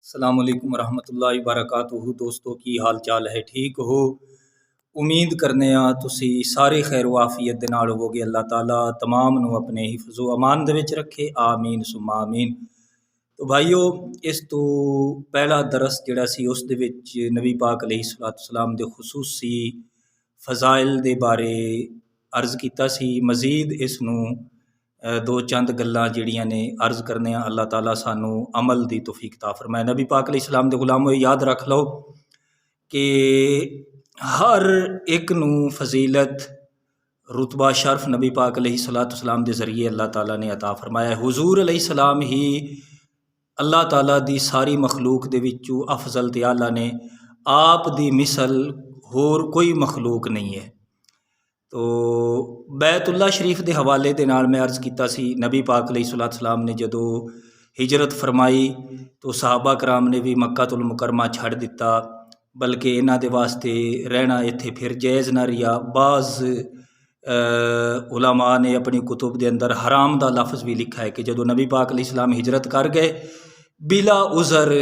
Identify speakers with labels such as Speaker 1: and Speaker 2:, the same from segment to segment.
Speaker 1: अस्सलामुअलैकुम रहमतुल्लाहि वबरकातुहू। दोस्तों की हाल चाल है, ठीक हो? उम्मीद करने तुसी सारे खैर वाफियत दे नाल होवोगे। अल्लाह ताला तमाम नू अपने हिफ्ज़ो अमान दे विच रखे, आमीन सुम्मा आमीन। तो भाईओ, इस तो पहला दरस जिहड़ा सी उस दे विच नबी पाक अलैहिस्सलाम दे खुसूसी फज़ाइल दे बारे अर्ज़ कीता सी। मज़ीद इस नू दो चंद गल्लां जिहड़ियां ने अर्ज़ करने। अल्लाह ताला सानू अमल दी तौफीक अता फरमाए। नबी पाक अलैहिस्सलाम दे गुलामो, याद रख लो कि हर एक नू फजीलत रुतबा शर्फ नबी पाक अलैहिस्सलाम दे ज़रिए अल्लाह ताला ने अता फरमाया। हुजूर अलैहिस्सलाम ही अल्लाह ताला दी सारी मखलूक दे विचों अफजल ते आला ने। आप दी मिसल होर कोई मखलूक नहीं है। तो बैतुल्ला शरीफ के हवाले दे नाल मैं अर्ज़ कीता सी, नबी पाक अलैहिस्सलाम ने जदों हिजरत फरमाई तो सहाबा कराम ने भी मक्कातुल मुकरमा छड़ दिता, बल्कि इन्हां दे वास्ते रहना इत्थे फिर जायज़ ना रिहा। बाज़ उलमा ने अपनी कुतुब के अंदर हराम का लफ्ज़ भी लिखा है कि जदों नबी पाक अलैहिस्सलाम हिजरत कर गए बिला उज़र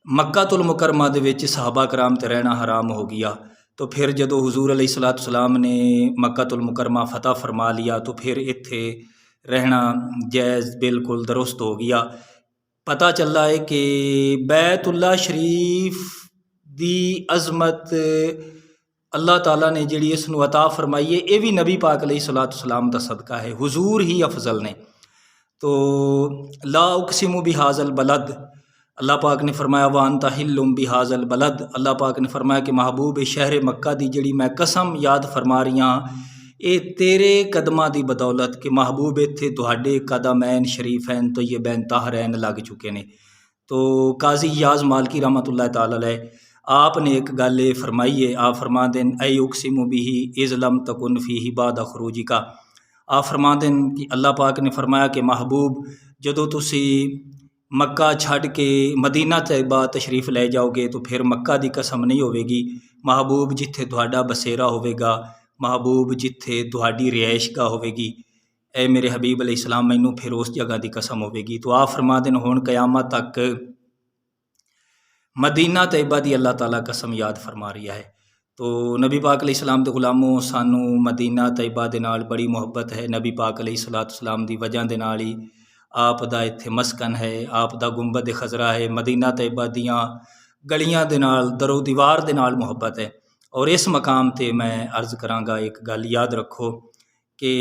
Speaker 1: मक्कातुल मुकरमा दे विच सहाबा कराम ते रहना हराम हो गया। तो फिर जदों हुजूर अलैहिस्सलाम ने मक्कातुल मुकरमा फ़तह फरमा लिया तो फिर इत्थे रहना जायज़ बिल्कुल दुरुस्त हो गया। पता चला है कि बैतुल्ला शरीफ दी अज़मत अल्लाह ताला ने जिहड़ी इसनूं अता फरमाई है, ये भी नबी पाक अलैहिस्सलाम दा सदका है। हुजूर ही अफजल ने। तो ला उक़सिमु बिहाज़ल बलद, अल्लाह पाक ने फरमाया व अंता हिल्लुम बिहाज़ल बलद। अल्लाह पाक ने फरमाया कि महबूब शहर मक्का दी जिहड़ी मैं कसम याद फरमा रही हाँ, ये तेरे कदमां दी बदौलत कि महबूब इत्थे तुहाडे कदमैन शरीफैन तय्यबैन ताहरैन लग चुके ने। तो काजी याज मालकी रहमतुल्लाह ताला अलैह आपने एक गल फरमाई है। आप फरमा देन ऐ उक़सिमु बिही इज़ लम तकुन फ़ीही बाद ख़ुरूजिका। आप फरमा देन कि अल्लाह पाक ने फरमाया कि महबूब जदों तुसी मक्का छड़ के मदीना तैयबा तशरीफ़ ले जाओगे तो फिर मक्का दी कसम नहीं होवेगी। महबूब जिथे तुहाडा बसेरा होवेगा, महबूब जिथे तुहाडी रिहाइशगाह होवेगी, ए मेरे हबीब अलैहिस्सलाम मैनू फिर उस जगह की कसम होवेगी। तो आप फरमा देन हुण क़यामत तक मदीना तैयबा दी अल्लाह ताला कसम याद फरमा रही है। तो नबी पाक अलैहिस्सलाम दे गुलामों, सानू मदीना तैयबा दे नाल बड़ी मुहब्बत है। नबी पाक अलैहिस्सलाम दी वजह दे नाल ही आप दा इत्थे मस्कन है, आप दा गुंबद खजरा है। मदीना तैयबा दियां गलियां दे नाल दरो दीवार दे नाल मुहब्बत है। और इस मकाम ते मैं अर्ज़ करांगा, एक गल याद रखो कि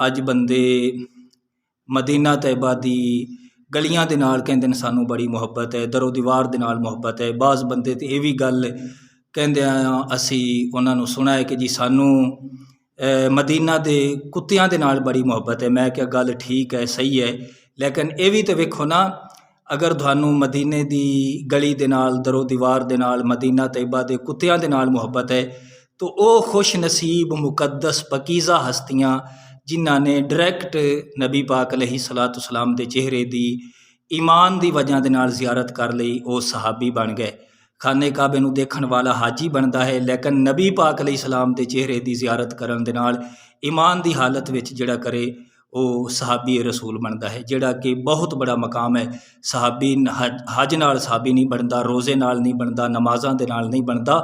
Speaker 1: अज बंदे मदीना तैयबा दी गलियां दे नाल कहंदे ने सानू बड़ी मुहब्बत है, दरो दीवार दे नाल मुहब्बत है। बाज़ बंदे ते ये भी गल कहंदे असी उन्हां नू सुना है कि जी सानू मदीना दे कुत्तियां दे नाल बड़ी मुहब्बत है। मैं क्या गल ठीक है, सही है, लेकिन ये भी तो वेखो ना, अगर थानू मदीने दी गली दे नाल दरो दीवार दे नाल मदीना तैयबा दे कुत्तियां दे नाल मुहब्बत है तो वो खुश नसीब मुकद्दस पकीज़ा हस्तियां जिन्हां ने डायरैक्ट नबी पाक अलैहिस्सलाम दे चेहरे दी ईमान दी वजह दे नाल ज़ियारत कर लई, वो सहाबी बन गए। खाने काबे नू देखण वाला हाजी बनता है, लेकिन नबी पाक अलैहिस्सलाम दे चेहरे दी ज़ियारत करन दे नाल ईमान दी हालत विच जिहड़ा करे वो सहाबी रसूल बनता है, जिहड़ा कि बहुत बड़ा मकाम है। सहाबी हज नाल सहाबी नहीं बनता, रोज़े नाल नहीं बनता, नमाज़ां दे नाल नहीं बनता,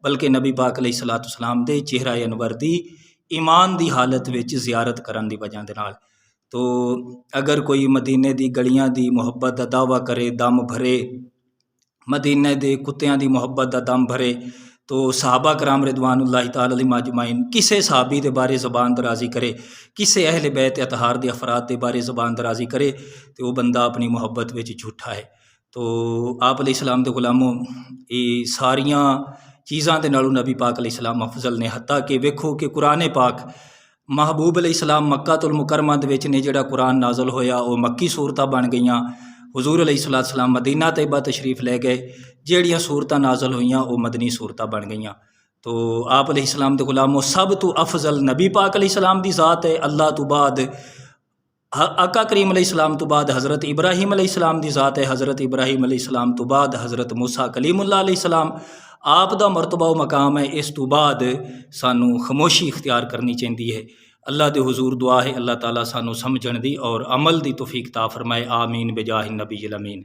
Speaker 1: बल्कि नबी पाक अलैहिस्सलाम दे चेहरा अनवर दी ईमान दी हालत विच ज़ियारत करन दी वजह दे नाल। तो अगर कोई मदीने दी गलियां दी मुहब्बत दा दावा करे, दम भरे, मदीने दे कुत्तियां दी मुहब्बत दा दम भरे, तो सहाबा कराम रिदवानुल्लाहि ताला अलैहिम अजमाइन किसे सहाबी दे बारे ज़बान दराजी करे, किसे अहले बैत अतहार दे अफराद दे बारे ज़बान दराजी करे, तो वह बंदा अपनी मुहब्बत विच झूठा है। तो आप अलैहिस्सलाम दे गुलामों, ये सारियां चीज़ां दे नालों नबी पाक अलैहिस्सलाम अफजल ने। हत्ता कि वेखो कि कुरान पाक महबूब अलैहिस्सलाम मक्कातुल मुकरमा दे विच ने जिहड़ा कुरान नाज़ल होया वो मक्की सूरतां बन गईयां। हुजूर अलैहिस्सलाम मदीना तैयबा तशरीफ़ ले गए, जिहड़ियां सूरतां नाज़ल होईयां वो मदनी सूरतां बन गईयां। तो आप अलैहिस्सलाम दे गुलामों, सब तो अफजल नबी पाक अलैहिस्सलाम दी ज़ात है। अल्लाह तो बाद आका करीम अलैहिस्सलाम तो बाद हज़रत इब्राहीम अलैहिस्सलाम दी ज़ात है। हज़रत इब्राहीम अलैहिस्सलाम तो बाद हज़रत मूसा कलीमुल्लाह अलैहिस्सलाम आप दा मरतबा मकाम है। इस तो बाद सानू खामोशी इख्तियार करनी चाहिए है। अल्लाह दे हुजूर दुआ है अल्लाह ताला सानू समझण दी और अमल दी तौफीक ता फरमाए। आमीन बेजाह नबी अमीन।